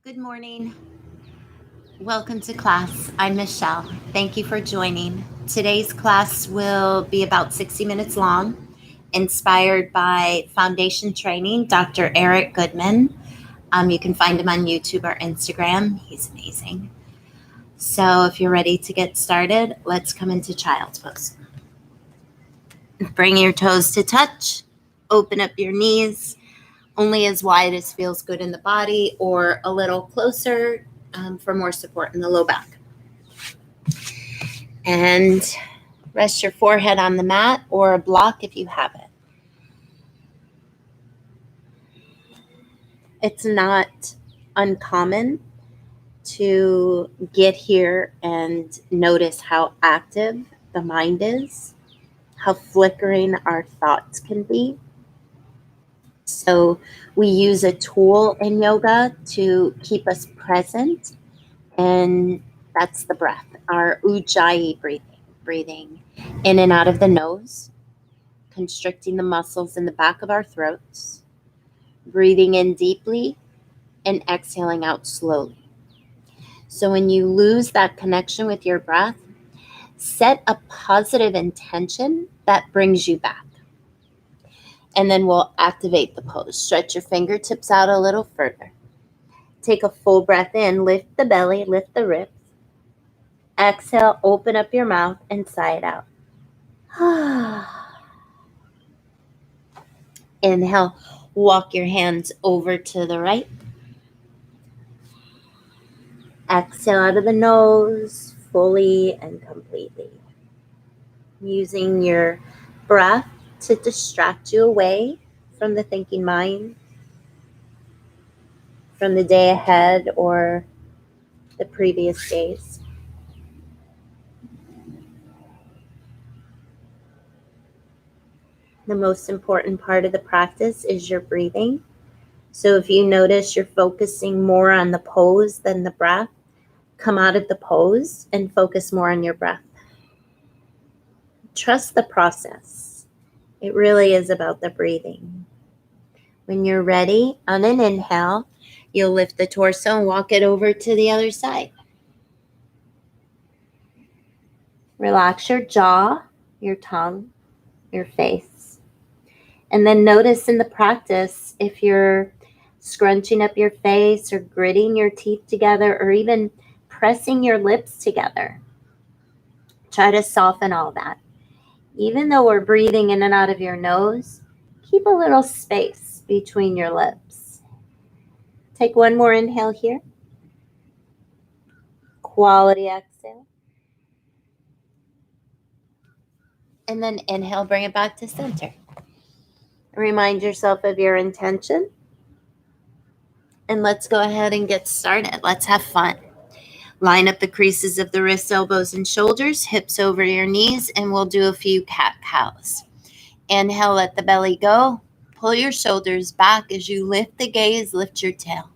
Good morning. Welcome to class. I'm Michelle. Thank you for joining. Today's class will be about 60 minutes long, inspired by foundation training, Dr. Eric Goodman. You can find him on YouTube or Instagram. He's amazing. So if you're ready to get started, let's come into child's pose. Bring your toes to touch. Open up your knees, only as wide as feels good in the body, or a little closer for more support in the low back. And rest your forehead on the mat or a block if you have it. It's not uncommon to get here and notice how active the mind is, how flickering our thoughts can be. So we use a tool in yoga to keep us present, and that's the breath, our ujjayi breathing in and out of the nose, constricting the muscles in the back of our throats, breathing in deeply and exhaling out slowly. So when you lose that connection with your breath, set a positive intention that brings you back. And then we'll activate the pose. Stretch your fingertips out a little further. Take a full breath in, lift the belly, lift the ribs. Exhale, open up your mouth and sigh it out. Inhale, walk your hands over to the right. Exhale out of the nose, fully and completely. Using your breath to distract you away from the thinking mind, from the day ahead or the previous days. The most important part of the practice is your breathing. So if you notice you're focusing more on the pose than the breath, come out of the pose and focus more on your breath. Trust the process. It really is about the breathing. When you're ready, on an inhale, you'll lift the torso and walk it over to the other side. Relax your jaw, your tongue, your face. And then notice in the practice if you're scrunching up your face or gritting your teeth together or even pressing your lips together. Try to soften all that. Even though we're breathing in and out of your nose, keep a little space between your lips. Take one more inhale here. Quality exhale. And then inhale, bring it back to center. Remind yourself of your intention. And let's go ahead and get started. Let's have fun. Line up the creases of the wrists, elbows, and shoulders, hips over your knees, and we'll do a few cat-cows. Inhale, let the belly go. Pull your shoulders back as you lift the gaze, lift your tail.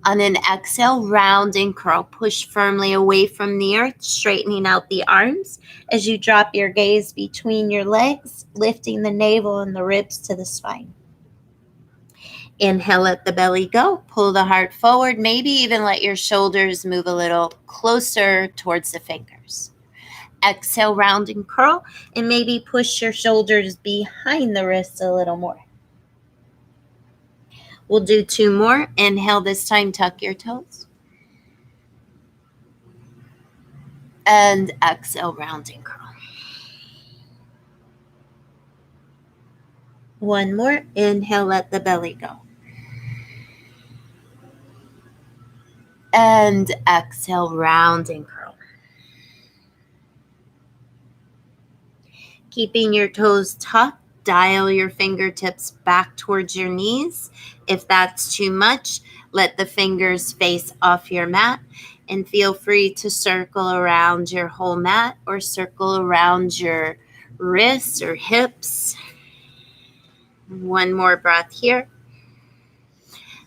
On an exhale, round and curl. Push firmly away from the earth, straightening out the arms as you drop your gaze between your legs, lifting the navel and the ribs to the spine. Inhale, let the belly go. Pull the heart forward. Maybe even let your shoulders move a little closer towards the fingers. Exhale, round and curl, and maybe push your shoulders behind the wrists a little more. We'll do two more. Inhale, this time tuck your toes. And exhale, round and curl. One more. Inhale, let the belly go. And exhale, round and curl. Keeping your toes tucked, dial your fingertips back towards your knees. If that's too much, let the fingers face off your mat and feel free to circle around your whole mat or circle around your wrists or hips. One more breath here.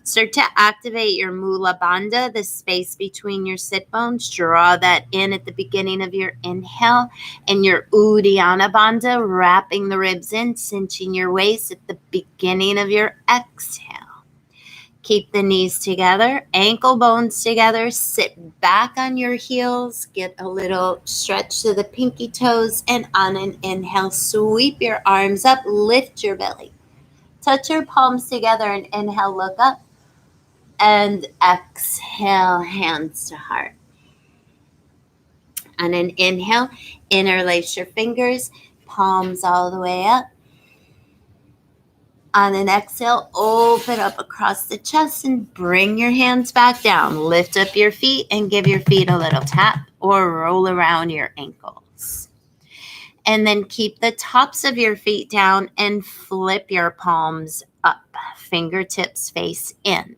Start to activate your Mula Bandha, the space between your sit bones. Draw that in at the beginning of your inhale, and your Uddiyana Bandha, wrapping the ribs in, cinching your waist at the beginning of your exhale. Keep the knees together, ankle bones together. Sit back on your heels. Get a little stretch to the pinky toes. And on an inhale, sweep your arms up. Lift your belly. Touch your palms together and inhale, look up. And exhale, hands to heart. On an inhale, interlace your fingers, palms all the way up. On an exhale, open up across the chest and bring your hands back down. Lift up your feet and give your feet a little tap or roll around your ankles. And then keep the tops of your feet down and flip your palms up. Fingertips face in.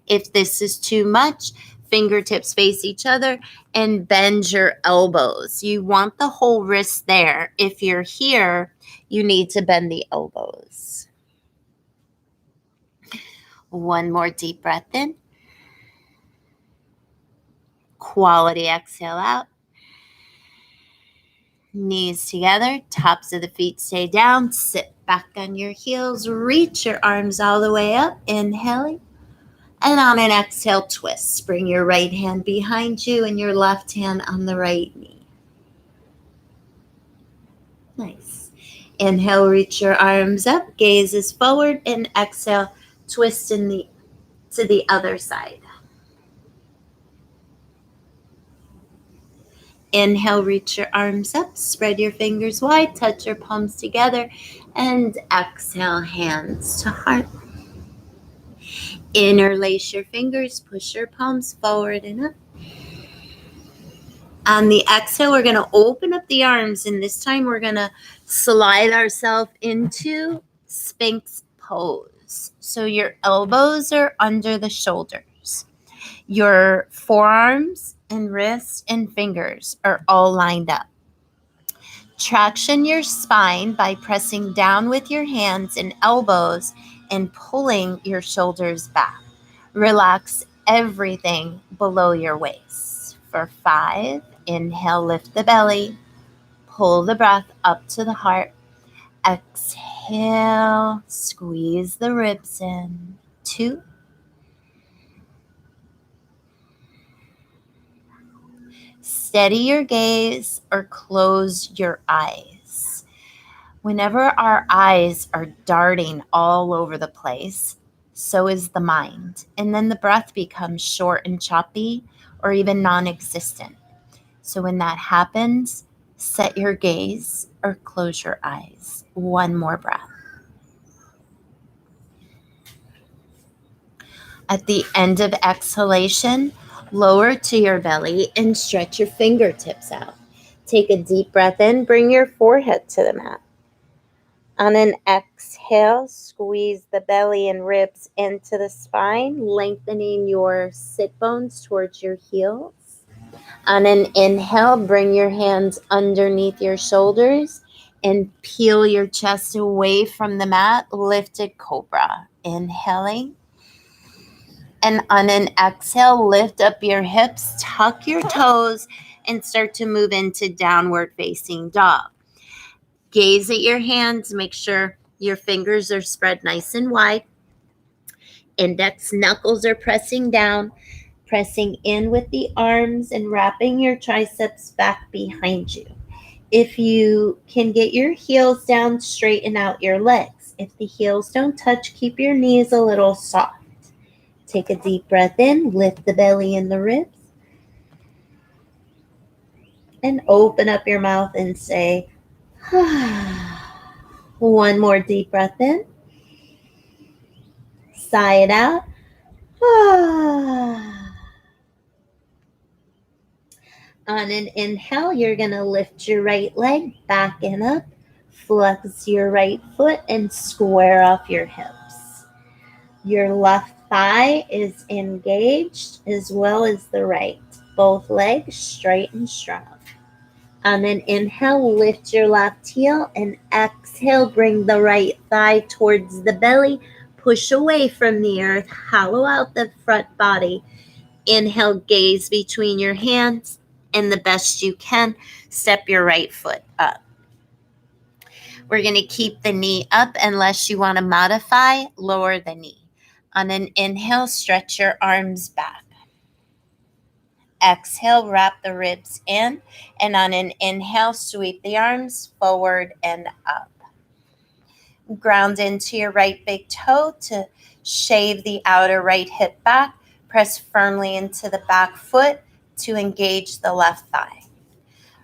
If this is too much, fingertips face each other and bend your elbows. You want the whole wrist there. If you're here, you need to bend the elbows. One more deep breath in. Quality exhale out. Knees together, tops of the feet stay down. Sit back on your heels. Reach your arms all the way up. Inhaling. And on an exhale, twist. Bring your right hand behind you and your left hand on the right knee. Nice. Inhale, reach your arms up. Gaze is forward. And exhale, twist to the other side. Inhale, reach your arms up, spread your fingers wide, touch your palms together, and exhale, hands to heart. Interlace your fingers, push your palms forward and up. On the exhale, we're going to open up the arms, and this time we're going to slide ourselves into Sphinx pose. So your elbows are under the shoulders. Your forearms and wrists and fingers are all lined up. Traction your spine by pressing down with your hands and elbows and pulling your shoulders back. Relax everything below your waist. For 5, inhale, lift the belly. Pull the breath up to the heart. Exhale, squeeze the ribs in. 2. Steady your gaze or close your eyes. Whenever our eyes are darting all over the place, so is the mind. And then the breath becomes short and choppy or even non-existent. So when that happens, set your gaze or close your eyes. One more breath. At the end of exhalation, lower to your belly and stretch your fingertips out. Take a deep breath in, bring your forehead to the mat. On an exhale, squeeze the belly and ribs into the spine, lengthening your sit bones towards your heels. On an inhale, bring your hands underneath your shoulders and peel your chest away from the mat, lifted cobra. Inhaling. And on an exhale, lift up your hips, tuck your toes, and start to move into downward facing dog. Gaze at your hands. Make sure your fingers are spread nice and wide. Index knuckles are pressing down, pressing in with the arms and wrapping your triceps back behind you. If you can get your heels down, straighten out your legs. If the heels don't touch, keep your knees a little soft. Take a deep breath in, lift the belly and the ribs. And open up your mouth and say, one more deep breath in. Sigh it out. On an inhale, you're going to lift your right leg back and up. Flex your right foot and square off your hips. Your left thigh is engaged as well as the right. Both legs straight and strong. On an inhale, lift your left heel and exhale, bring the right thigh towards the belly. Push away from the earth, hollow out the front body. Inhale, gaze between your hands, and the best you can, step your right foot up. We're going to keep the knee up unless you want to modify, lower the knee. On an inhale, stretch your arms back. Exhale, wrap the ribs in. And on an inhale, sweep the arms forward and up. Ground into your right big toe to shave the outer right hip back. Press firmly into the back foot to engage the left thigh.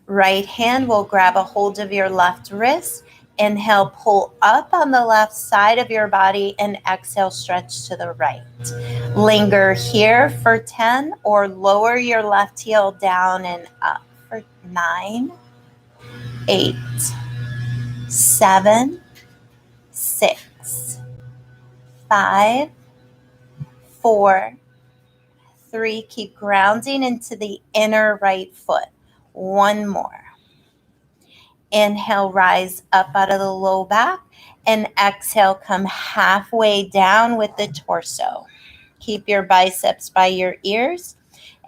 Right hand will grab a hold of your left wrist. Inhale, pull up on the left side of your body, and exhale, stretch to the right. Linger here for 10, or lower your left heel down and up for 9, 8, 7, 6, 5, 4, 3. Keep grounding into the inner right foot. One more. Inhale, rise up out of the low back, and exhale, come halfway down with the torso. Keep your biceps by your ears,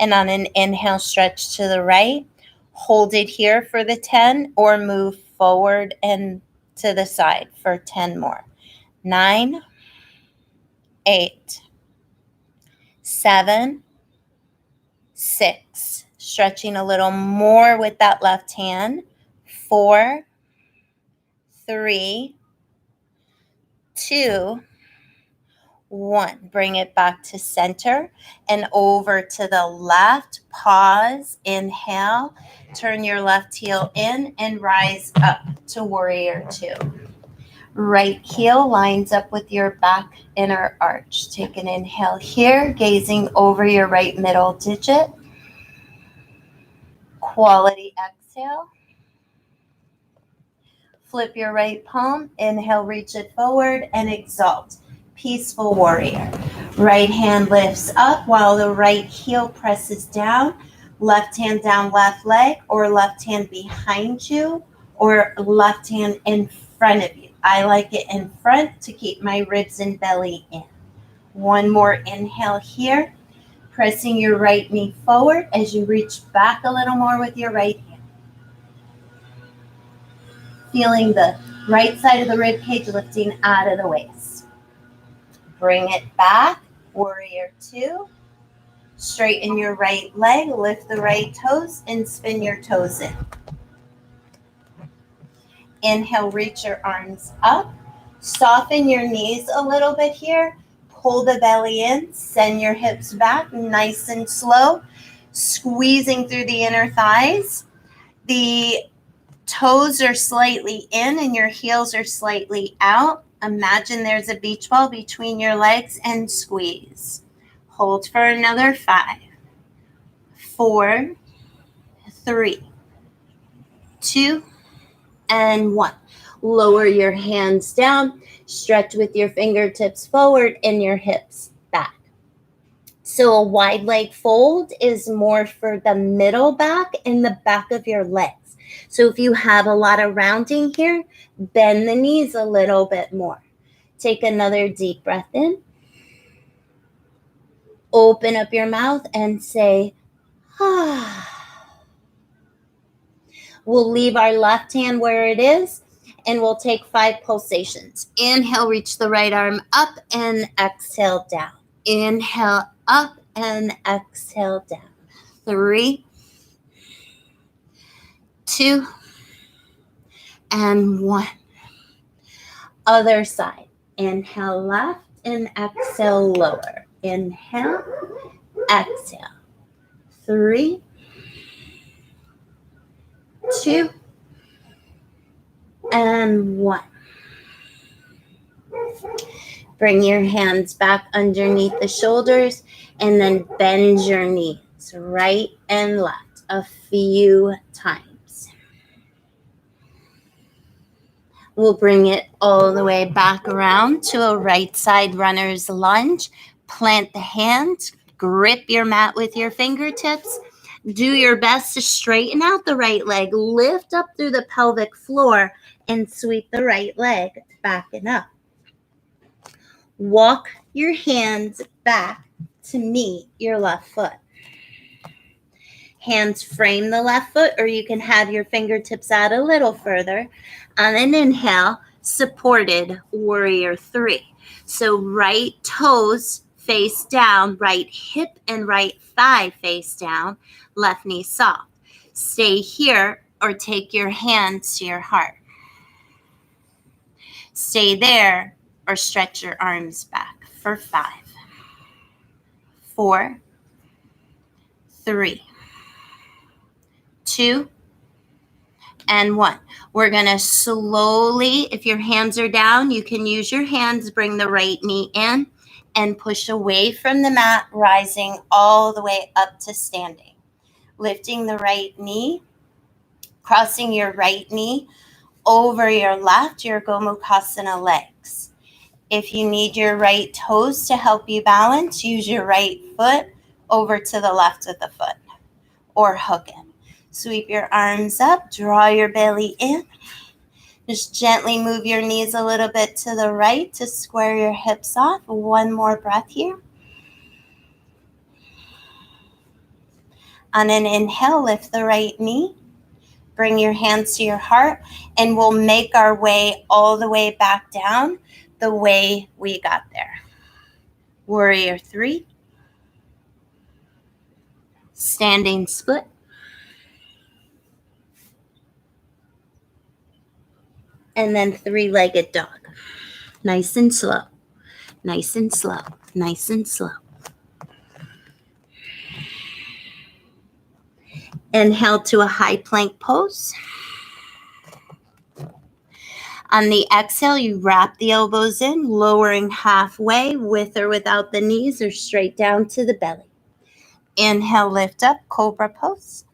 and on an inhale, stretch to the right. Hold it here for the 10, or move forward and to the side for 10 more. 9, 8, 7, 6. Stretching a little more with that left hand. 4, 3, 2, 1. Bring it back to center and over to the left. Pause. Inhale. Turn your left heel in and rise up to warrior 2. Right heel lines up with your back inner arch. Take an inhale here, gazing over your right middle digit. Quality exhale. Flip your right palm. Inhale, reach it forward and exalt. Peaceful warrior. Right hand lifts up while the right heel presses down. Left hand down left leg, or left hand behind you, or left hand in front of you. I like it in front to keep my ribs and belly in. One more inhale here. Pressing your right knee forward as you reach back a little more with your right hand. Feeling the right side of the rib cage lifting out of the waist. Bring it back, warrior 2. Straighten your right leg, lift the right toes, and spin your toes in. Inhale, reach your arms up. Soften your knees a little bit here. Pull the belly in, send your hips back, nice and slow. Squeezing through the inner thighs. The toes are slightly in and your heels are slightly out. Imagine there's a beach ball between your legs and squeeze. Hold for another 5, 4, 3, 2, and 1. Lower your hands down. Stretch with your fingertips forward and your hips back. So a wide leg fold is more for the middle back and the back of your legs. So if you have a lot of rounding here, bend the knees a little bit more. Take another deep breath in. Open up your mouth and say, ah. We'll leave our left hand where it is, and we'll take 5 pulsations. Inhale, reach the right arm up, and exhale down. Inhale up and exhale down. 3, 2, and 1. Other side. Inhale left and exhale lower. Inhale, exhale. 3, 2, and 1. Bring your hands back underneath the shoulders and then bend your knees right and left a few times. We'll bring it all the way back around to a right side runner's lunge. Plant the hands, grip your mat with your fingertips. Do your best to straighten out the right leg, lift up through the pelvic floor, and sweep the right leg back and up. Walk your hands back to meet your left foot. Hands frame the left foot, or you can have your fingertips out a little further. On an inhale, supported warrior 3. So right toes face down, right hip and right thigh face down, left knee soft. Stay here or take your hands to your heart. Stay there or stretch your arms back for 5, 4, 3, 2, and 1. We're going to slowly, if your hands are down, you can use your hands, bring the right knee in and push away from the mat, rising all the way up to standing. Lifting the right knee, crossing your right knee over your left, your Gomukhasana legs. If you need your right toes to help you balance, use your right foot over to the left of the foot or hook it. Sweep your arms up, draw your belly in. Just gently move your knees a little bit to the right to square your hips off. One more breath here. On an inhale, lift the right knee. Bring your hands to your heart, and we'll make our way all the way back down the way we got there. Warrior 3. Standing split. And then 3-legged dog. Nice and slow. Nice and slow. Nice and slow. Inhale to a high plank pose. On the exhale, you wrap the elbows in, lowering halfway with or without the knees or straight down to the belly. Inhale, lift up, cobra pose.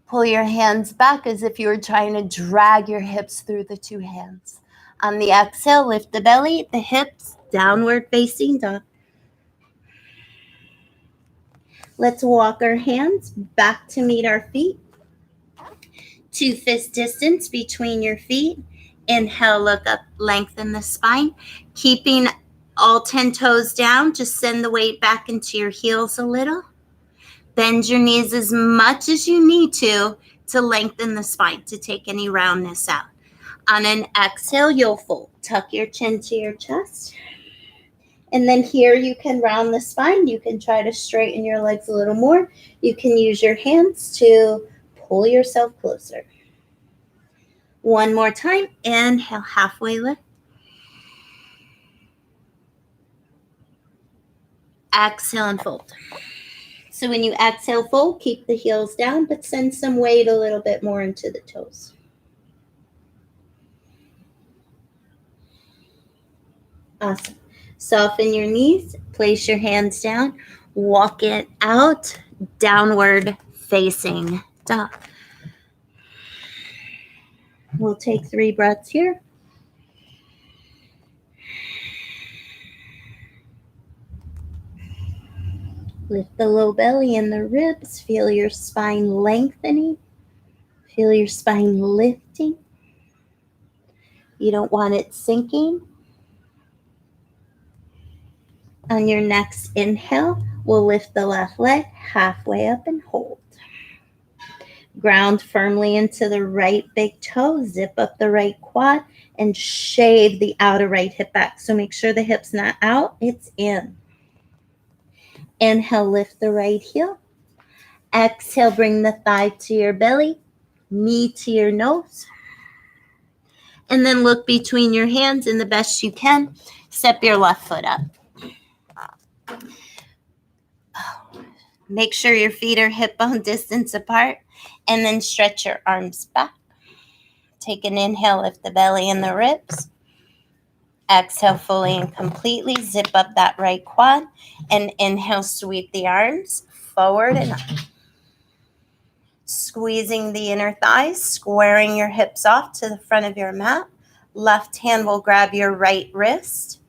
Pull your hands back as if you were trying to drag your hips through the two hands. On the exhale, lift the belly, the hips, downward facing dog. Let's walk our hands back to meet our feet. 2 fist distance between your feet. Inhale, look up, lengthen the spine. Keeping all 10 toes down, just send the weight back into your heels a little. Bend your knees as much as you need to lengthen the spine, to take any roundness out. On an exhale, you'll fold. Tuck your chin to your chest. And then here you can round the spine. You can try to straighten your legs a little more. You can use your hands to pull yourself closer. One more time. Inhale, halfway lift. Exhale and fold. So when you exhale, fold, keep the heels down, but send some weight a little bit more into the toes. Awesome. Soften your knees, place your hands down, walk it out, downward facing dog. We'll take 3 breaths here. Lift the low belly and the ribs. Feel your spine lengthening. Feel your spine lifting. You don't want it sinking. On your next inhale, we'll lift the left leg halfway up and hold. Ground firmly into the right big toe. Zip up the right quad and shave the outer right hip back. So make sure the hip's not out, it's in. Inhale, lift the right heel. Exhale, bring the thigh to your belly, knee to your nose. And then look between your hands, and the best you can, step your left foot up. Make sure your feet are hip bone distance apart, and then stretch your arms back. Take an inhale, lift the belly and the ribs. Exhale fully and completely. Zip up that right quad, and inhale, sweep the arms forward and up. Squeezing the inner thighs, squaring your hips off to the front of your mat. Left hand will grab your right wrist.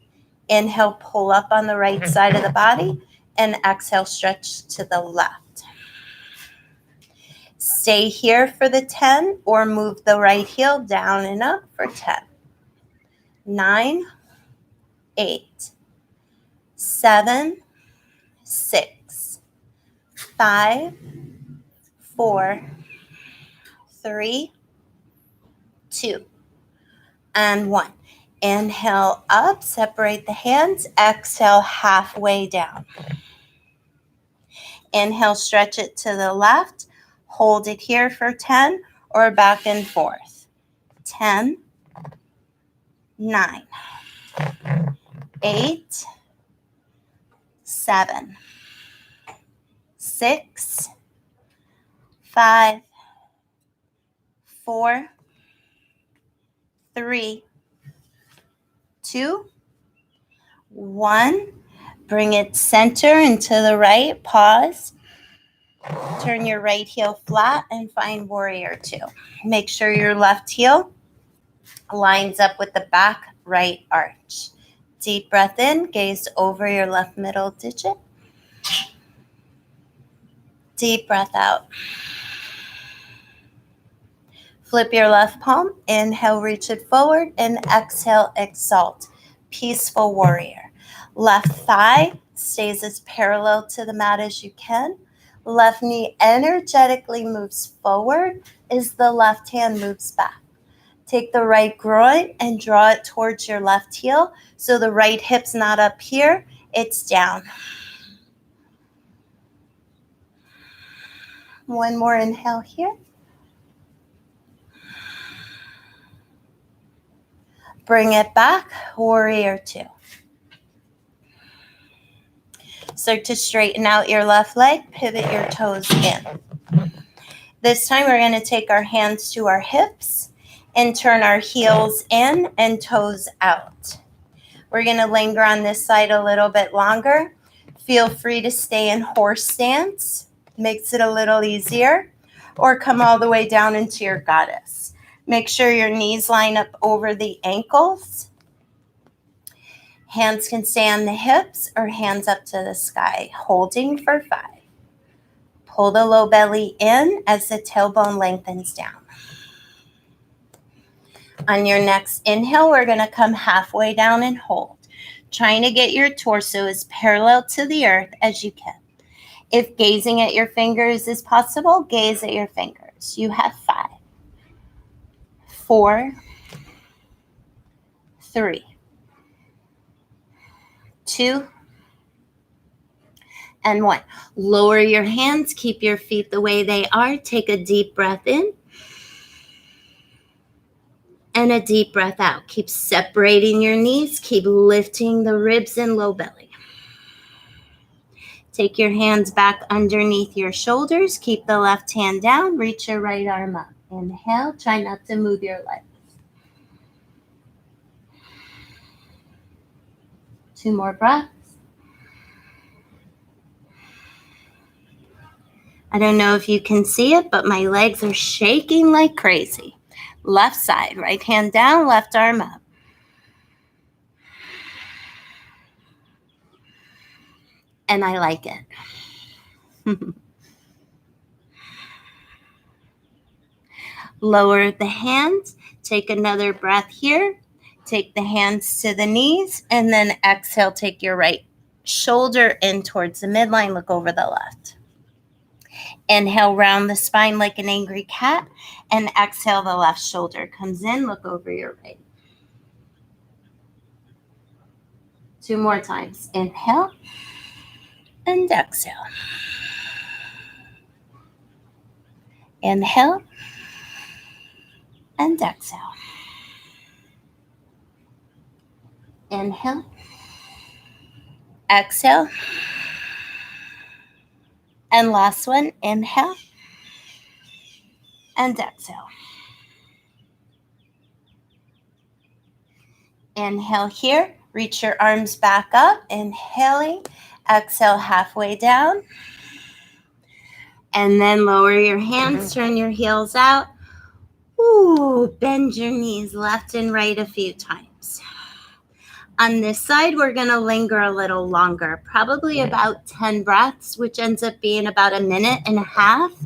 Inhale, pull up on the right side of the body, and exhale, stretch to the left. Stay here for the 10 or move the right heel down and up for 10. 9, 8, 7, 6, 5, 4, 3, 2, and 1. Inhale up, separate the hands, exhale halfway down. Inhale, stretch it to the left, hold it here for 10 or back and forth. 10, 9, 8, 7, 6, 5, 4, 3, 2, 1. Bring it center and to the right. Pause. Turn your right heel flat and find warrior 2. Make sure your left heel lines up with the back right arch. Deep breath in, gaze over your left middle digit. Deep breath out. Flip your left palm. Inhale, reach it forward, and exhale, exalt. Peaceful warrior. Left thigh stays as parallel to the mat as you can. Left knee energetically moves forward as the left hand moves back. Take the right groin and draw it towards your left heel so the right hip's not up here, it's down. One more inhale here. Bring it back, warrior 2. Start to straighten out your left leg, pivot your toes in. This time we're going to take our hands to our hips and turn our heels in and toes out. We're going to linger on this side a little bit longer. Feel free to stay in horse stance. Makes it a little easier. Or come all the way down into your goddess. Make sure your knees line up over the ankles. Hands can stay on the hips or hands up to the sky, holding for 5. Pull the low belly in as the tailbone lengthens down. On your next inhale, we're going to come halfway down and hold, trying to get your torso as parallel to the earth as you can. If gazing at your fingers is possible, gaze at your fingers. You have 5, 4, 3, 2, and 1. Lower your hands. Keep your feet the way they are. Take a deep breath in and a deep breath out. Keep separating your knees. Keep lifting the ribs and low belly. Take your hands back underneath your shoulders. Keep the left hand down. Reach your right arm up. Inhale. Try not to move your legs. 2 more breaths. I don't know if you can see it, but my legs are shaking like crazy. Left side, right hand down, left arm up. And I like it. Lower the hands. Take another breath here. Take the hands to the knees. And then exhale, take your right shoulder in towards the midline. Look over the left. Inhale, round the spine like an angry cat. And exhale, the left shoulder comes in. Look over your right. 2 more times. Inhale and exhale. Inhale and exhale. Inhale. Exhale. And last one. Inhale and exhale. Inhale here. Reach your arms back up. Inhaling. Exhale halfway down. And then lower your hands. Turn your heels out. Ooh, bend your knees left and right a few times. On this side, we're going to linger a little longer, probably about 10 breaths, which ends up being about 1.5 minutes.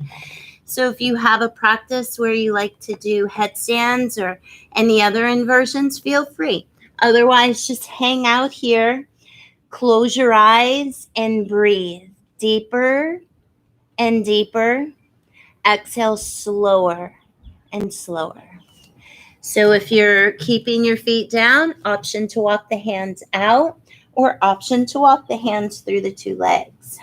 So if you have a practice where you like to do headstands or any other inversions, feel free. Otherwise, just hang out here, close your eyes, and breathe deeper and deeper. Exhale slower and slower. So if you're keeping your feet down, option to walk the hands out or option to walk the hands through the two legs.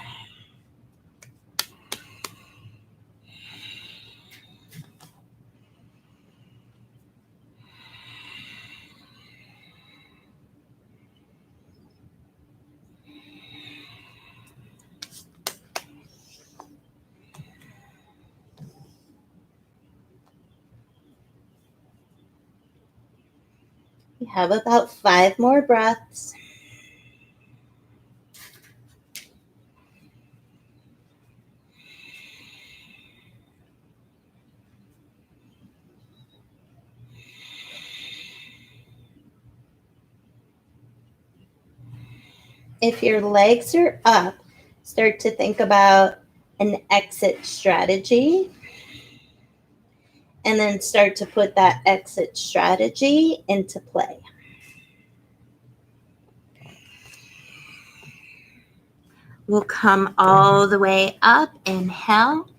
We have about 5 more breaths. If your legs are up, start to think about an exit strategy and then start to put that exit strategy into play. We'll come all the way up, inhale,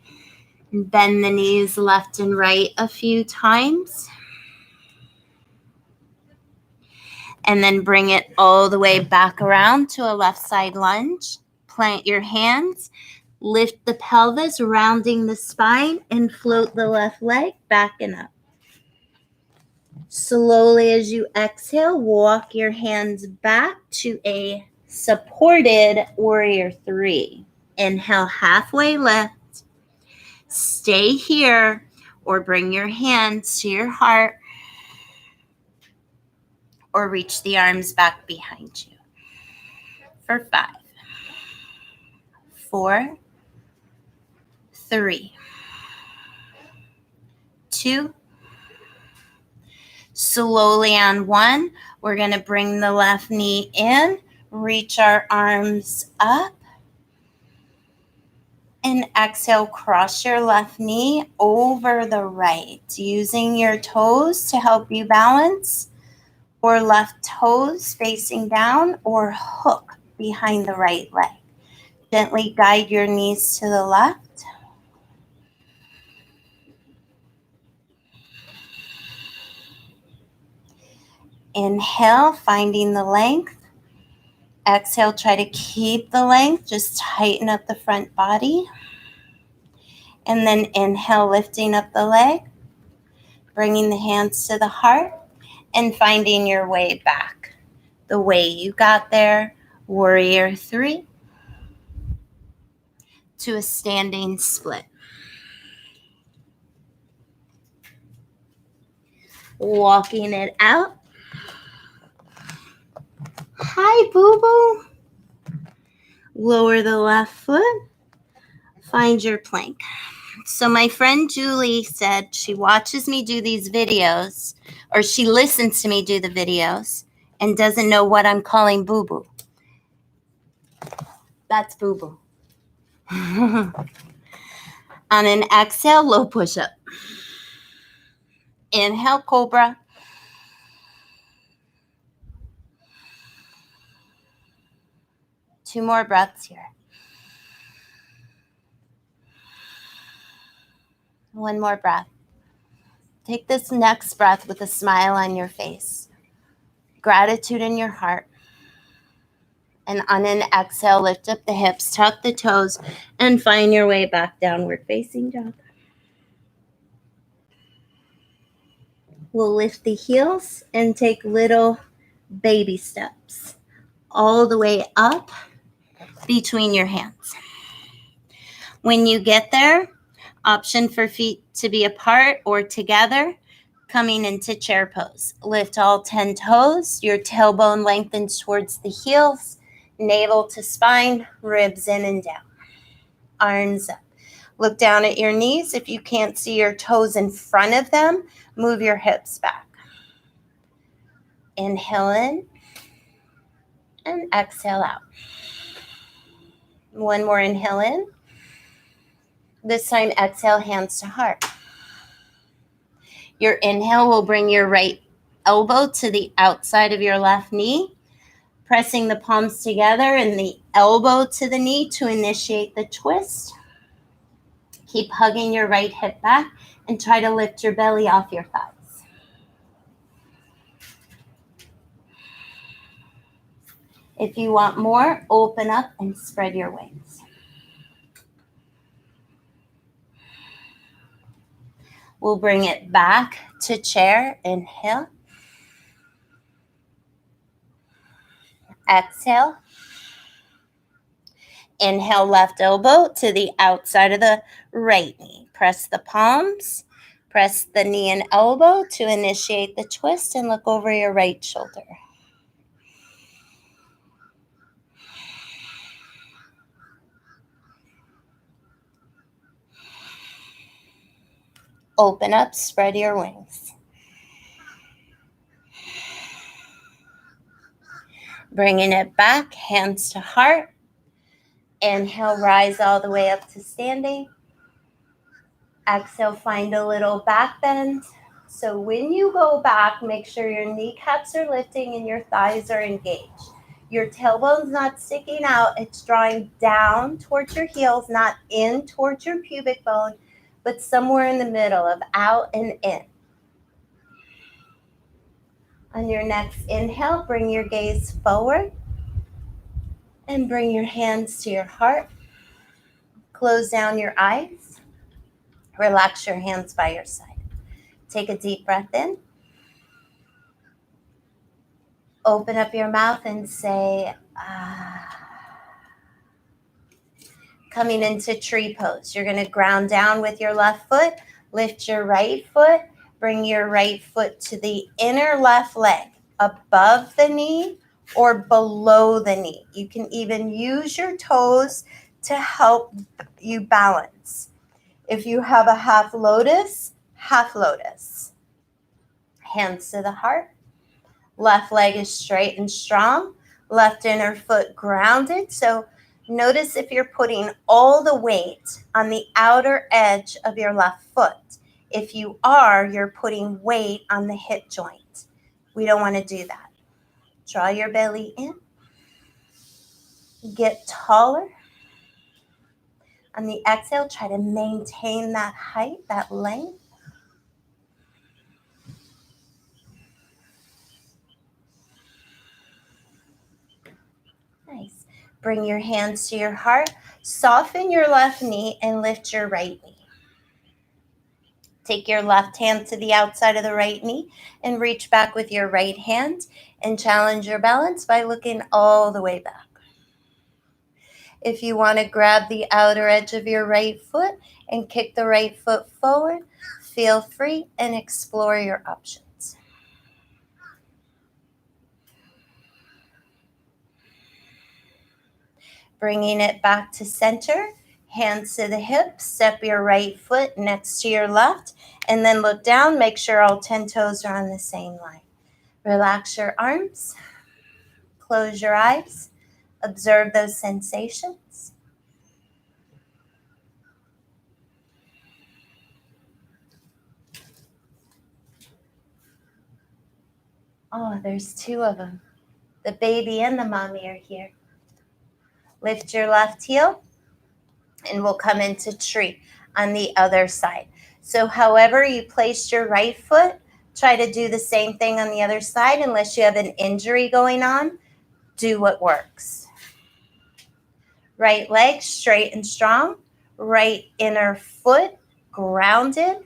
and bend the knees left and right a few times. And then bring it all the way back around to a left side lunge. Plant your hands, lift the pelvis, rounding the spine, and float the left leg back and up. Slowly as you exhale, walk your hands back to a supported warrior 3. Inhale, halfway lift. Stay here or bring your hands to your heart or reach the arms back behind you. For 5, 4, 3, 2. Slowly on 1, we're going to bring the left knee in, reach our arms up, and exhale, cross your left knee over the right, using your toes to help you balance, or left toes facing down, or hook behind the right leg. Gently guide your knees to the left. Inhale, finding the length. Exhale, try to keep the length. Just tighten up the front body. And then inhale, lifting up the leg, bringing the hands to the heart, and finding your way back. The way you got there, warrior 3, to a standing split. Walking it out. Hi, boo-boo. Lower the left foot. Find your plank. So my friend Julie said she watches me do these videos, or she listens to me do the videos, and doesn't know what I'm calling boo-boo. That's boo-boo. On an exhale, low push-up. Inhale, cobra. Two more breaths here. One more breath. Take this next breath with a smile on your face, gratitude in your heart. And on an exhale, lift up the hips, tuck the toes, and find your way back downward facing dog. We'll lift the heels and take little baby steps all the way up between your hands. When you get there, option for feet to be apart or together, coming into chair pose. Lift all 10 toes, your tailbone lengthens towards the heels, navel to spine, ribs in and down. Arms up. Look down at your knees. If you can't see your toes in front of them, move your hips back. Inhale in and exhale out. One more inhale in. This time, exhale, hands to heart. Your inhale will bring your right elbow to the outside of your left knee, pressing the palms together and the elbow to the knee to initiate the twist. Keep hugging your right hip back and try to lift your belly off your thighs. If you want more, open up and spread your wings. We'll bring it back to chair. Inhale. Exhale. Inhale, left elbow to the outside of the right knee. Press the palms. Press the knee and elbow to initiate the twist and look over your right shoulder. Open up, spread your wings. Bringing it back, hands to heart. Inhale, rise all the way up to standing. Exhale, find a little back bend. So when you go back, make sure your kneecaps are lifting and your thighs are engaged. Your tailbone's not sticking out. It's drawing down towards your heels, not in towards your pubic bone, but somewhere in the middle of out and in. On your next inhale, bring your gaze forward and bring your hands to your heart. Close down your eyes. Relax your hands by your side. Take a deep breath in. Open up your mouth and say, ah. Coming into tree pose. You're going to ground down with your left foot. Lift your right foot. Bring your right foot to the inner left leg, above the knee or below the knee. You can even use your toes to help you balance. If you have a half lotus, half lotus. Hands to the heart. Left leg is straight and strong. Left inner foot grounded. So notice if you're putting all the weight on the outer edge of your left foot. If you are, you're putting weight on the hip joint. We don't want to do that. Draw your belly in. Get taller. On the exhale, try to maintain that height, that length. Nice. Bring your hands to your heart. Soften your left knee and lift your right knee. Take your left hand to the outside of the right knee and reach back with your right hand and challenge your balance by looking all the way back. If you want to grab the outer edge of your right foot and kick the right foot forward, feel free and explore your options. Bringing it back to center, hands to the hips, step your right foot next to your left, and then look down, make sure all 10 toes are on the same line. Relax your arms, close your eyes, observe those sensations. Oh, there's two of them. The baby and the mommy are here. Lift your left heel, and we'll come into tree on the other side. So however you placed your right foot, try to do the same thing on the other side. Unless you have an injury going on, do what works. Right leg straight and strong. Right inner foot grounded.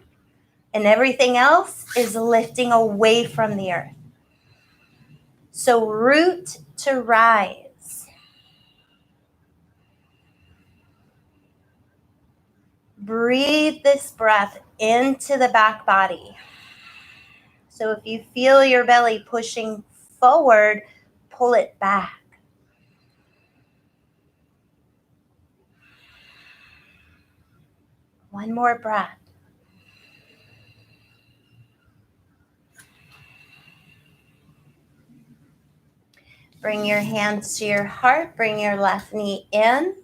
And everything else is lifting away from the earth. So root to rise. Breathe this breath into the back body. So if you feel your belly pushing forward, pull it back. One more breath. Bring your hands to your heart. Bring your left knee in.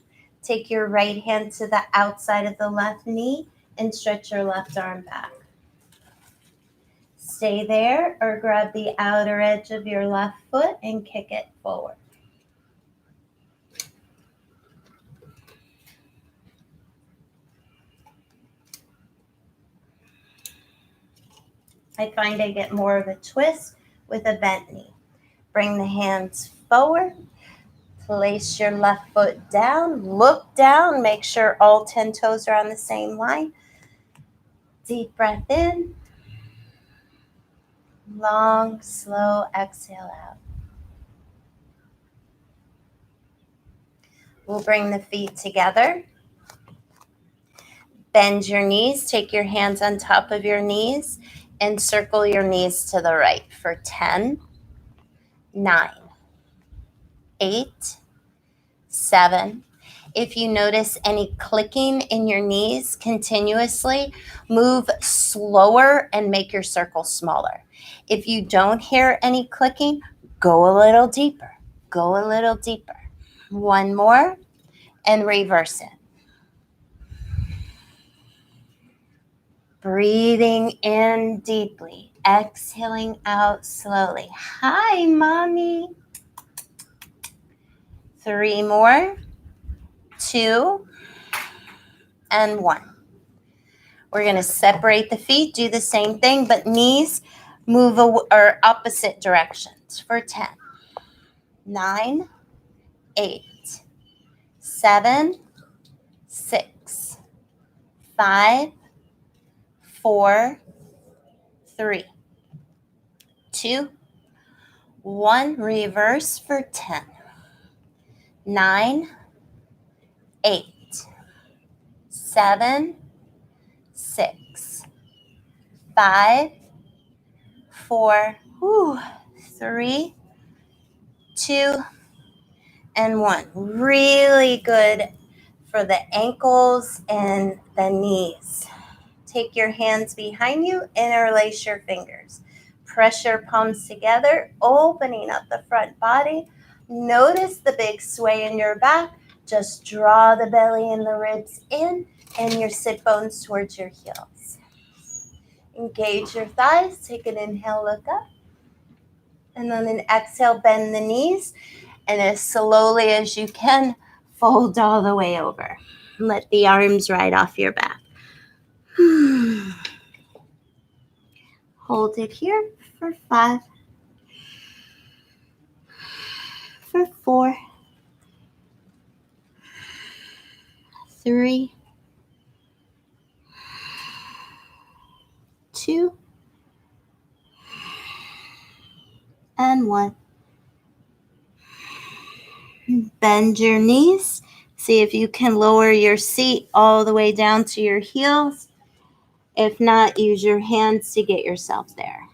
Take your right hand to the outside of the left knee and stretch your left arm back. Stay there or grab the outer edge of your left foot and kick it forward. I find I get more of a twist with a bent knee. Bring the hands forward. Place your left foot down. Look down. Make sure all 10 toes are on the same line. Deep breath in. Long, slow exhale out. We'll bring the feet together. Bend your knees. Take your hands on top of your knees and circle your knees to the right for 10, 9, 8, 7. If you notice any clicking in your knees continuously, move slower and make your circle smaller. If you don't hear any clicking, go a little deeper. Go a little deeper. One more and reverse it. Breathing in deeply, exhaling out slowly. Hi, mommy. 3 more, 2, and 1. We're going to separate the feet, do the same thing, but knees move or opposite directions for 10, 9, 8, 7, 6, 5, 4, 3, 2, 1. Reverse for 10, 9, 8, 7, 6, 5, 4, 3, 2, and 1. Really good for the ankles and the knees. Take your hands behind you, interlace your fingers. Press your palms together, opening up the front body. Notice the big sway in your back. Just draw the belly and the ribs in and your sit bones towards your heels. Engage your thighs. Take an inhale, look up. And then an exhale, bend the knees. And as slowly as you can, fold all the way over. Let the arms ride off your back. Hold it here for 5, for 4, 3, 2, and 1. Bend your knees. See if you can lower your seat all the way down to your heels. If not, use your hands to get yourself there.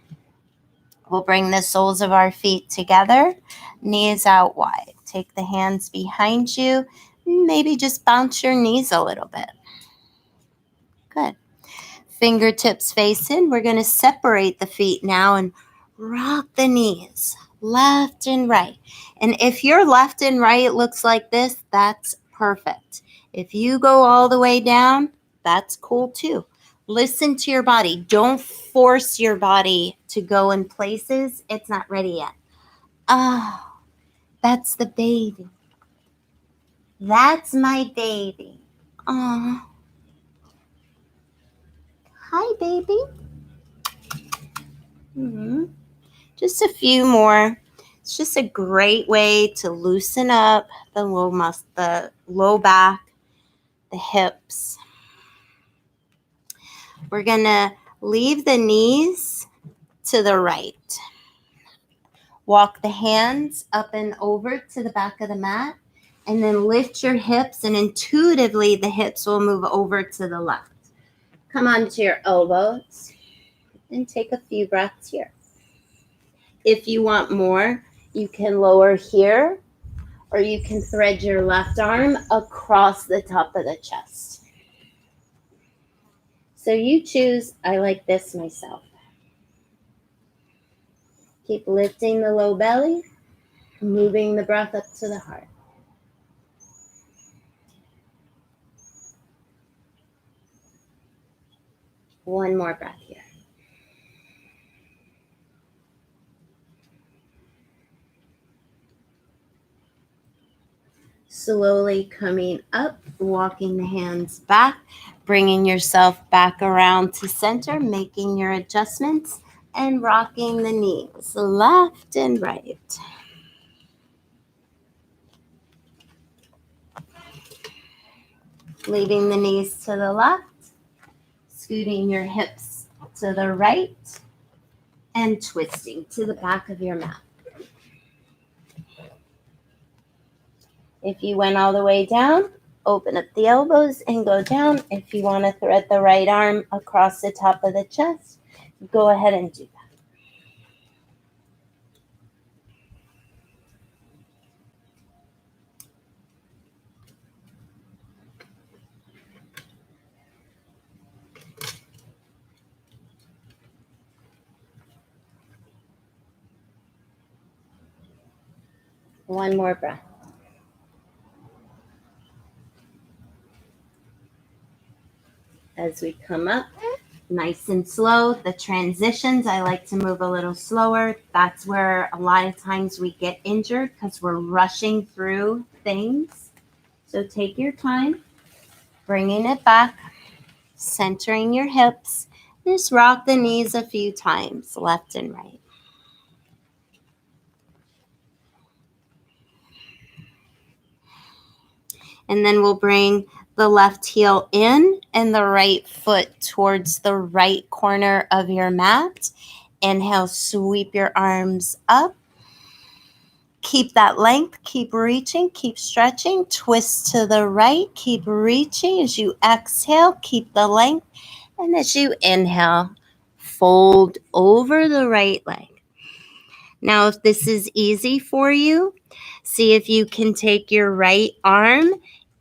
We'll bring the soles of our feet together, knees out wide. Take the hands behind you. Maybe just bounce your knees a little bit. Good. Fingertips face in. We're going to separate the feet now and rock the knees left and right. And if your left and right looks like this, that's perfect. If you go all the way down, that's cool too. Listen to your body. Don't force your body to go in places it's not ready yet. Oh, that's the baby. That's my baby. Oh. Hi, baby. Just a few more. It's just a great way to loosen up the low back, the hips. We're going to leave the knees to the right. Walk the hands up and over to the back of the mat, and then lift your hips, and intuitively the hips will move over to the left. Come onto your elbows and take a few breaths here. If you want more, you can lower here, or you can thread your left arm across the top of the chest. So you choose. I like this myself. Keep lifting the low belly, moving the breath up to the heart. One more breath here. Slowly coming up, walking the hands back, bringing yourself back around to center, making your adjustments, and rocking the knees left and right. Leaving the knees to the left, scooting your hips to the right, and twisting to the back of your mat. If you went all the way down, open up the elbows and go down. If you want to thread the right arm across the top of the chest, go ahead and do that. One more breath. As we come up, nice and slow. The transitions, I like to move a little slower. That's where a lot of times we get injured because we're rushing through things. So take your time, bringing it back, centering your hips. Just rock the knees a few times, left and right. And then we'll bring the left heel in and the right foot towards the right corner of your mat. Inhale, sweep your arms up. Keep that length, keep reaching, keep stretching. Twist to the right, keep reaching. As you exhale, keep the length. And as you inhale, fold over the right leg. Now, if this is easy for you, see if you can take your right arm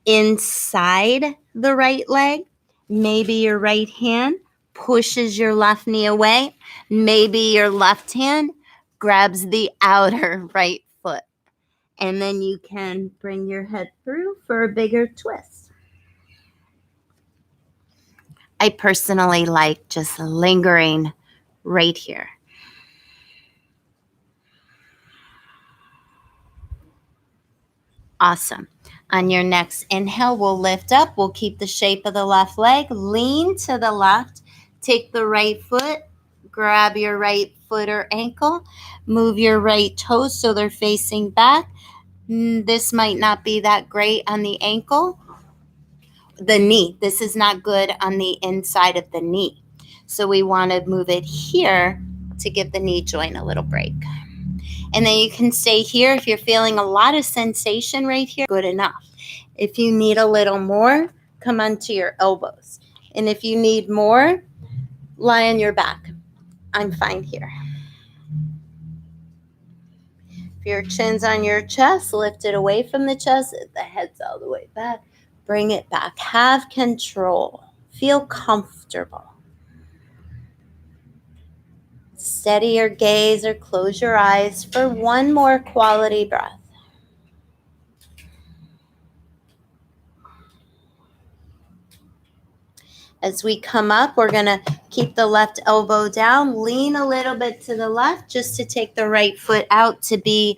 inside the right leg. Maybe your right hand pushes your left knee away. Maybe your left hand grabs the outer right foot. And then you can bring your head through for a bigger twist. I personally like just lingering right here. Awesome. On your next inhale, we'll lift up. We'll keep the shape of the left leg. Lean to the left. Take the right foot. Grab your right foot or ankle. Move your right toes so they're facing back. This might not be that great on the ankle. The knee. This is not good on the inside of the knee. So we want to move it here to give the knee joint a little break. And then you can stay here. If you're feeling a lot of sensation right here, good enough. If you need a little more, come onto your elbows. And if you need more, lie on your back. I'm fine here. If your chin's on your chest, lift it away from the chest. The head's all the way back. Bring it back. Have control. Feel comfortable. Steady your gaze or close your eyes for one more quality breath. As we come up, we're going to keep the left elbow down, lean a little bit to the left just to take the right foot out to be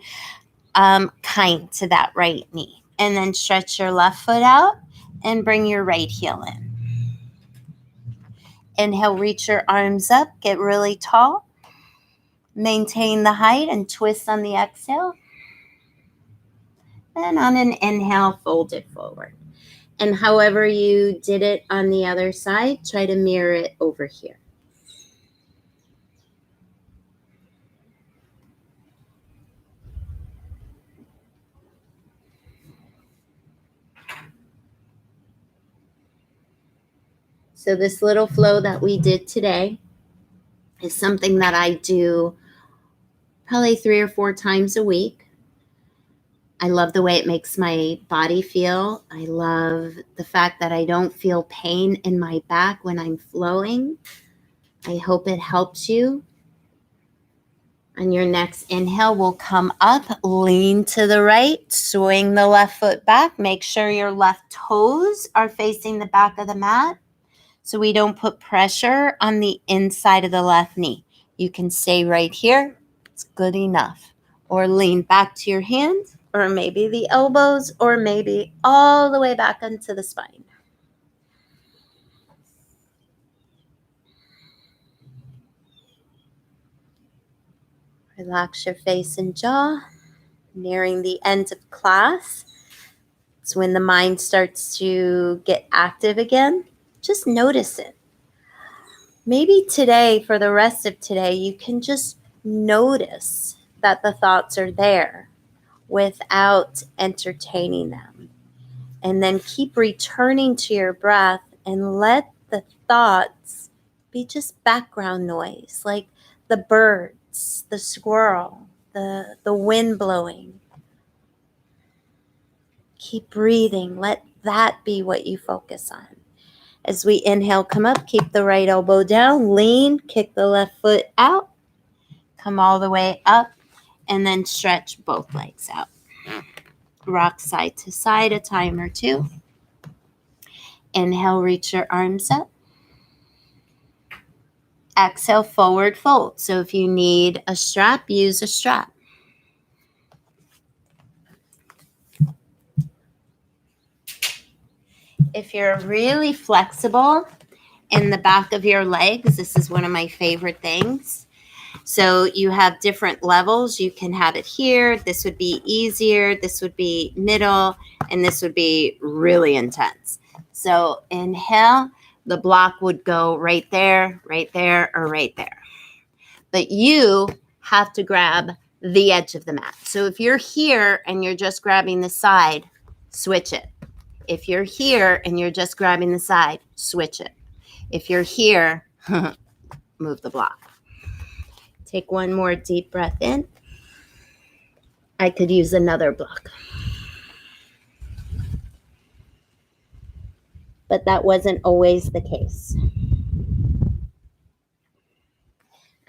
kind to that right knee. And then stretch your left foot out and bring your right heel in. Inhale, reach your arms up, get really tall. Maintain the height and twist on the exhale. And on an inhale, fold it forward. And however you did it on the other side, try to mirror it over here. So this little flow that we did today is something that I do probably 3 or 4 times a week. I love the way it makes my body feel. I love the fact that I don't feel pain in my back when I'm flowing. I hope it helps you. On your next inhale, we'll come up, lean to the right, swing the left foot back. Make sure your left toes are facing the back of the mat so we don't put pressure on the inside of the left knee. You can stay right here. It's good enough. Or lean back to your hands, or maybe the elbows, or maybe all the way back into the spine. Relax your face and jaw. Nearing the end of class. So when the mind starts to get active again, just notice it. Maybe today, for the rest of today, you can just notice that the thoughts are there without entertaining them. And then keep returning to your breath and let the thoughts be just background noise, like the birds, the squirrel, the wind blowing. Keep breathing. Let that be what you focus on. As we inhale, come up, keep the right elbow down, lean, kick the left foot out, come all the way up, and then stretch both legs out. Rock side to side, a time or two. Inhale, reach your arms up. Exhale, forward fold. So if you need a strap, use a strap. If you're really flexible in the back of your legs, this is one of my favorite things. So you have different levels. You can have it here. This would be easier. This would be middle. And this would be really intense. So inhale, the block would go right there, or right there. But you have to grab the edge of the mat. So if you're here and you're just grabbing the side, switch it. If you're here and you're just grabbing the side, switch it. If you're here, move the block. Take one more deep breath in. I could use another block. But that wasn't always the case.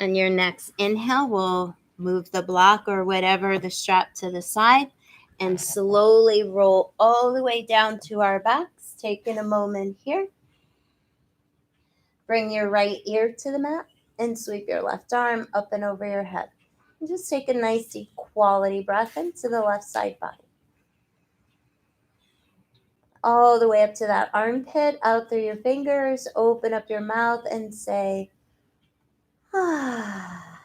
On your next inhale, we'll move the block or whatever, the strap to the side, and slowly roll all the way down to our backs. Taking a moment here. Bring your right ear to the mat and sweep your left arm up and over your head. And just take a nice deep quality breath into the left side body. All the way up to that armpit, out through your fingers, open up your mouth and say, ah.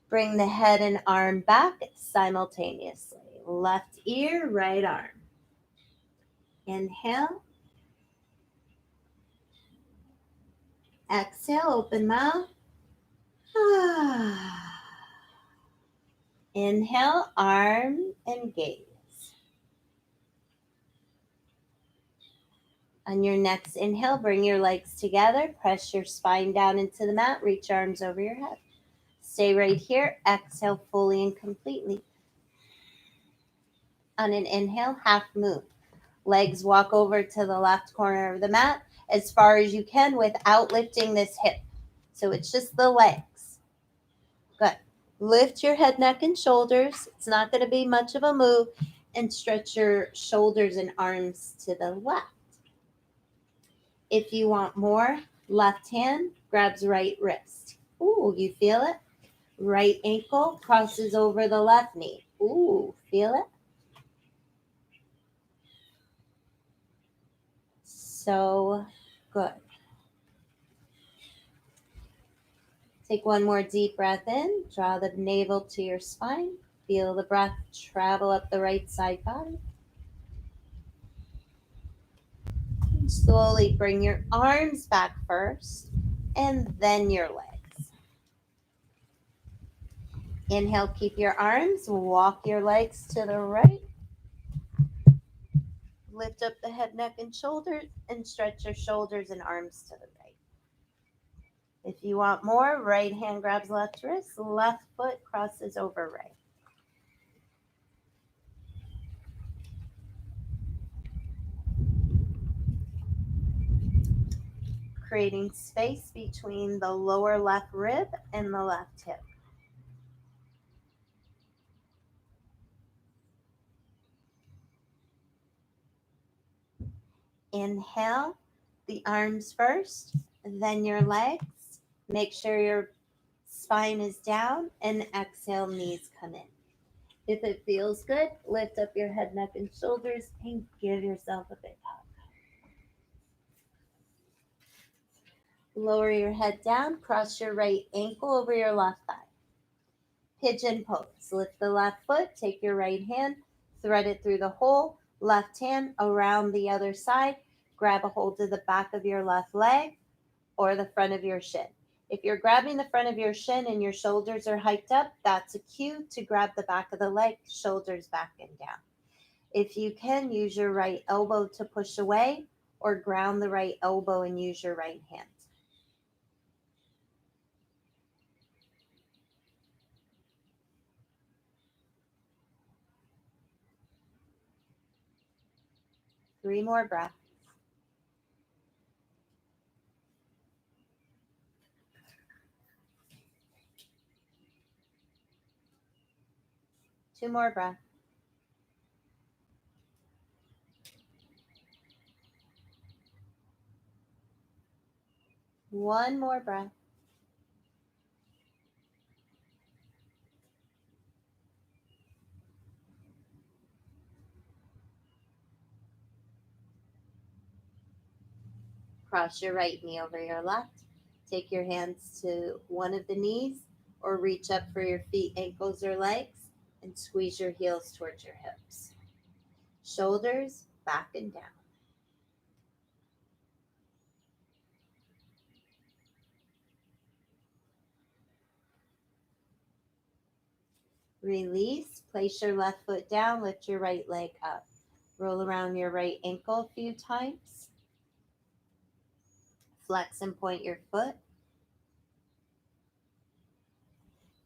Bring the head and arm back simultaneously. Left ear, right arm. Inhale. Exhale, open mouth. Ah. Inhale, arm and gaze. On your next inhale, bring your legs together. Press your spine down into the mat. Reach arms over your head. Stay right here. Exhale fully and completely. On an inhale, half move. Legs walk over to the left corner of the mat as far as you can without lifting this hip. So it's just the legs. Good. Lift your head, neck, and shoulders. It's not going to be much of a move. And stretch your shoulders and arms to the left. If you want more, left hand grabs right wrist. Ooh, you feel it? Right ankle crosses over the left knee. Ooh, feel it? So good. Take one more deep breath in. Draw the navel to your spine. Feel the breath travel up the right side body. And slowly bring your arms back first and then your legs. Inhale, keep your arms. Walk your legs to the right. Lift up the head, neck, and shoulders and stretch your shoulders and arms to the right. If you want more, right hand grabs left wrist, left foot crosses over right. Creating space between the lower left rib and the left hip. Inhale, the arms first, then your legs. Make sure your spine is down, and exhale, knees come in. If it feels good, lift up your head, neck, and shoulders and give yourself a big hug. Lower your head down, cross your right ankle over your left thigh. Pigeon pose. Lift the left foot, take your right hand, thread it through the hole, Left hand around the other side. Grab a hold of the back of your left leg or the front of your shin. If you're grabbing the front of your shin and your shoulders are hiked up, that's a cue to grab the back of the leg, shoulders back and down. If you can, use your right elbow to push away or ground the right elbow and use your right hand. Three more breaths. Two more breaths. One more breath. Cross your right knee over your left. Take your hands to one of the knees or reach up for your feet, ankles, or legs and squeeze your heels towards your hips. Shoulders back and down. Release. Place your left foot down. Lift your right leg up. Roll around your right ankle a few times. Flex and point your foot.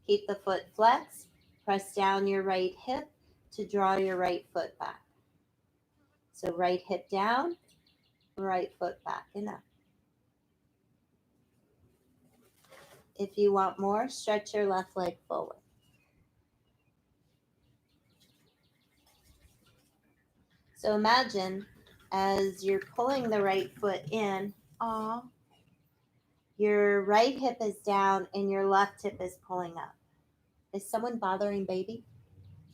Keep the foot flexed. Press down your right hip to draw your right foot back. So right hip down, right foot back and up. If you want more, stretch your left leg forward. So imagine as you're pulling the right foot in, your right hip is down and your left hip is pulling up. Is someone bothering baby?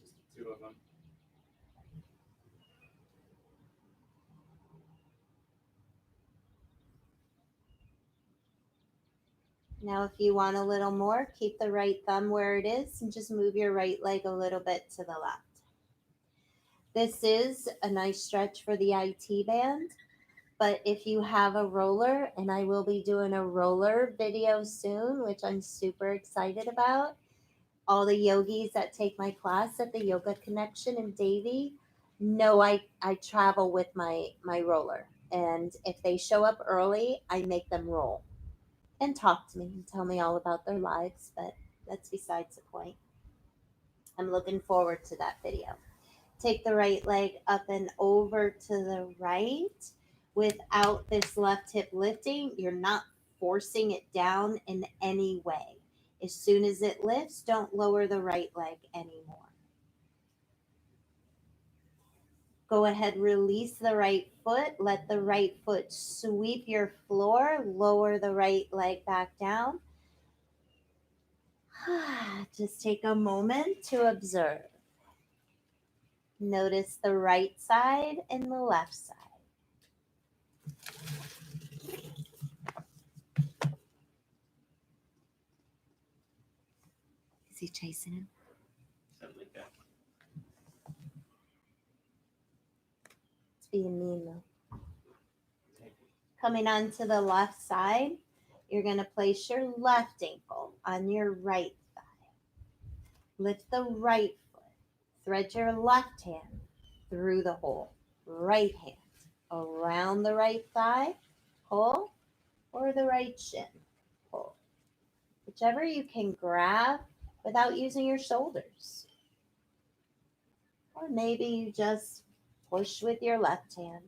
Just the two of them. Now, if you want a little more, keep the right thumb where it is and just move your right leg a little bit to the left. This is a nice stretch for the IT band, but if you have a roller, and I will be doing a roller video soon, which I'm super excited about, all the yogis that take my class at the Yoga Connection in Davie know I travel with my roller. And if they show up early, I make them roll and talk to me and tell me all about their lives, but that's besides the point. I'm looking forward to that video. Take the right leg up and over to the right without this left hip lifting. You're not forcing it down in any way. As soon as it lifts, don't lower the right leg anymore. Go ahead, release the right foot. Let the right foot sweep your floor. Lower the right leg back down. Just take a moment to observe. Notice the right side and the left side. Is he chasing him? Something like that. It's being mean though. Coming onto the left side, you're going to place your left ankle on your right thigh. Lift the right foot. Thread your left hand through the hole. Right hand around the right thigh, pull, or the right shin, pull. Whichever you can grab without using your shoulders. Or maybe you just push with your left hand.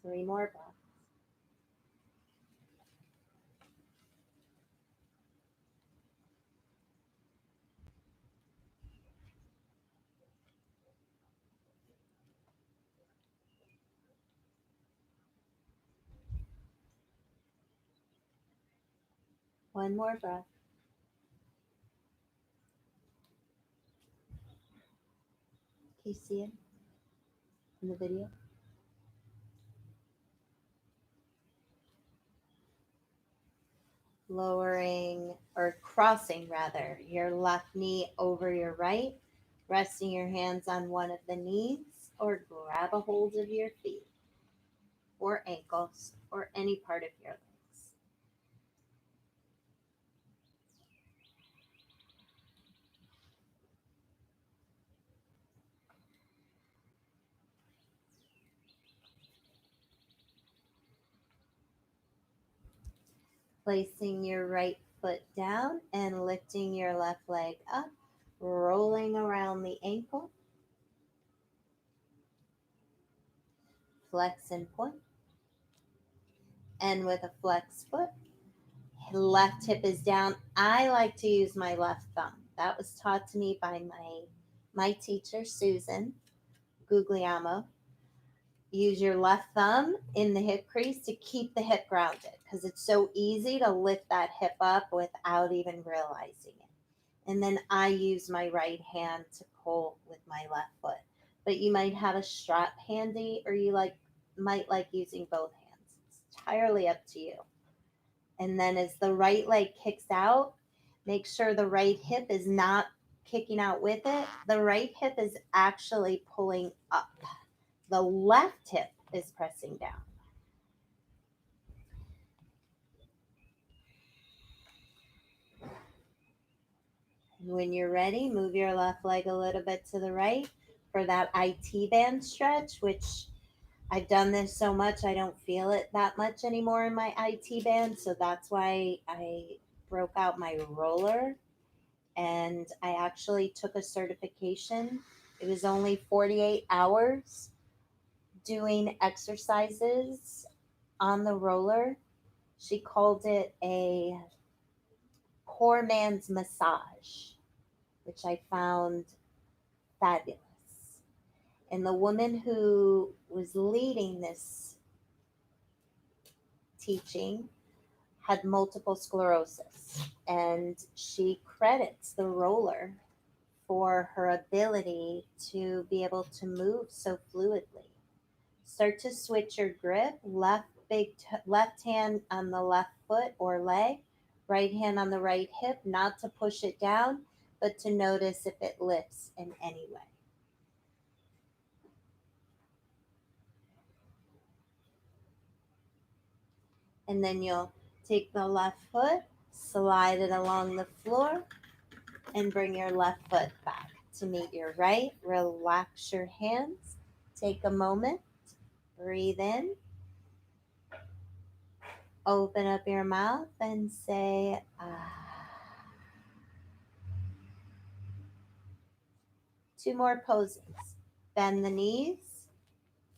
Three more breaths. One more breath. You see it in the video? Lowering or crossing rather your left knee over your right, resting your hands on one of the knees, or grab a hold of your feet or ankles or any part of your legs. Placing your right foot down and lifting your left leg up, rolling around the ankle, flex and point. And with a flex foot, left hip is down. I like to use my left thumb. That was taught to me by my teacher, Susan Guglielmo. Use your left thumb in the hip crease to keep the hip grounded because it's so easy to lift that hip up without even realizing it. And then I use my right hand to pull with my left foot. But you might have a strap handy, or you might like using both hands. It's entirely up to you. And then as the right leg kicks out, make sure the right hip is not kicking out with it. The right hip is actually pulling up. The left hip is pressing down. And when you're ready, move your left leg a little bit to the right for that IT band stretch, which I've done this so much I don't feel it that much anymore in my IT band. So that's why I broke out my roller, and I actually took a certification. It was only 48 hours doing exercises on the roller. She called it a poor man's massage, which I found fabulous. And the woman who was leading this teaching had multiple sclerosis, and she credits the roller for her ability to be able to move so fluidly. Start to switch your grip, left hand on the left foot or leg, right hand on the right hip, not to push it down, but to notice if it lifts in any way. And then you'll take the left foot, slide it along the floor, and bring your left foot back to meet your right. Relax your hands. Take a moment. Breathe in. Open up your mouth and say, ah. Two more poses. Bend the knees.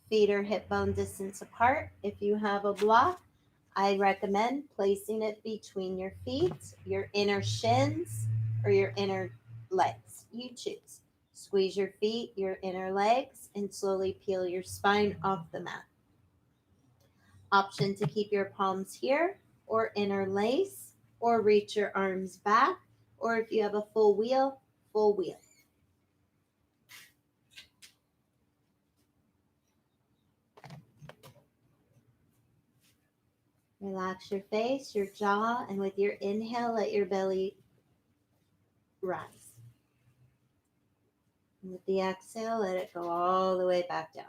Feet are hip bone distance apart. If you have a block, I recommend placing it between your feet, your inner shins, or your inner legs. You choose. Squeeze your feet, your inner legs, and slowly peel your spine off the mat. Option to keep your palms here, or interlace, or reach your arms back, or if you have a full wheel, full wheel. Relax your face, your jaw, and with your inhale, let your belly rise. And with the exhale, let it go all the way back down.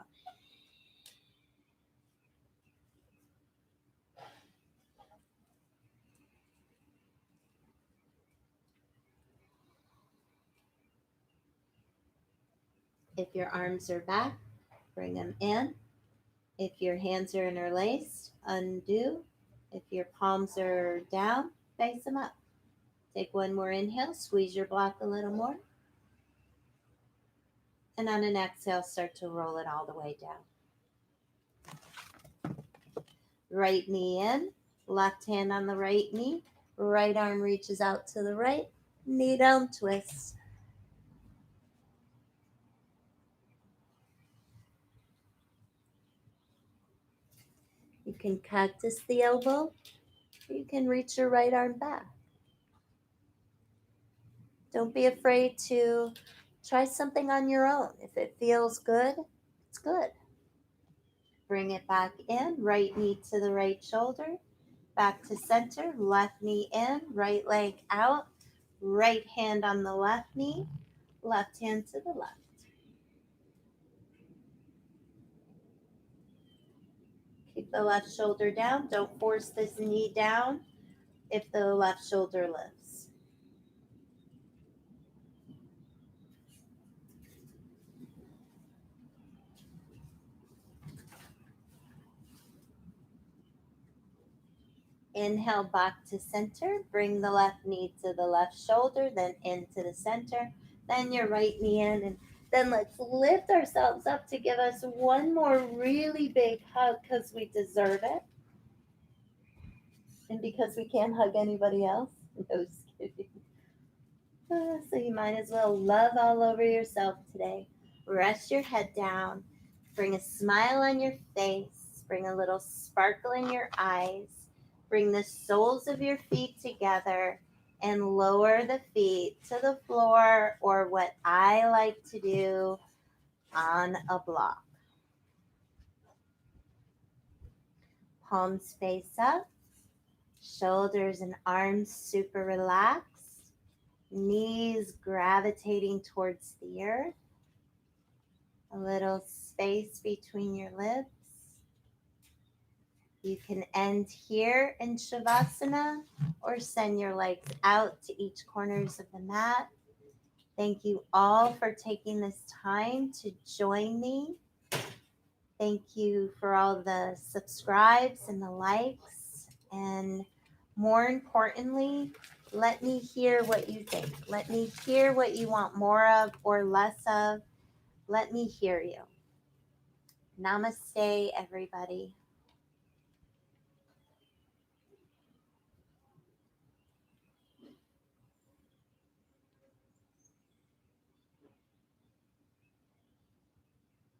If your arms are back, bring them in. If your hands are interlaced, undo. If your palms are down, face them up. Take one more inhale, squeeze your block a little more. And on an exhale, start to roll it all the way down. Right knee in, left hand on the right knee, right arm reaches out to the right, knee down twist. You can cactus the elbow, or you can reach your right arm back. Don't be afraid to Try something on your own. If it feels good, it's good. Bring it back in, right knee to the right shoulder, back to center, left knee in, right leg out, right hand on the left knee, left hand to the left. Keep the left shoulder down. Don't force this knee down if the left shoulder lifts. Inhale back to center. Bring the left knee to the left shoulder, then into the center. Then your right knee in. And then let's lift ourselves up to give us one more really big hug because we deserve it. And because we can't hug anybody else. No, just kidding. So you might as well love all over yourself today. Rest your head down. Bring a smile on your face. Bring a little sparkle in your eyes. Bring the soles of your feet together and lower the feet to the floor, or what I like to do, on a block. Palms face up. Shoulders and arms super relaxed. Knees gravitating towards the earth. A little space between your lips. You can end here in Shavasana or send your legs out to each corners of the mat. Thank you all for taking this time to join me. Thank you for all the subscribes and the likes. And more importantly, let me hear what you think. Let me hear what you want more of or less of. Let me hear you. Namaste, everybody.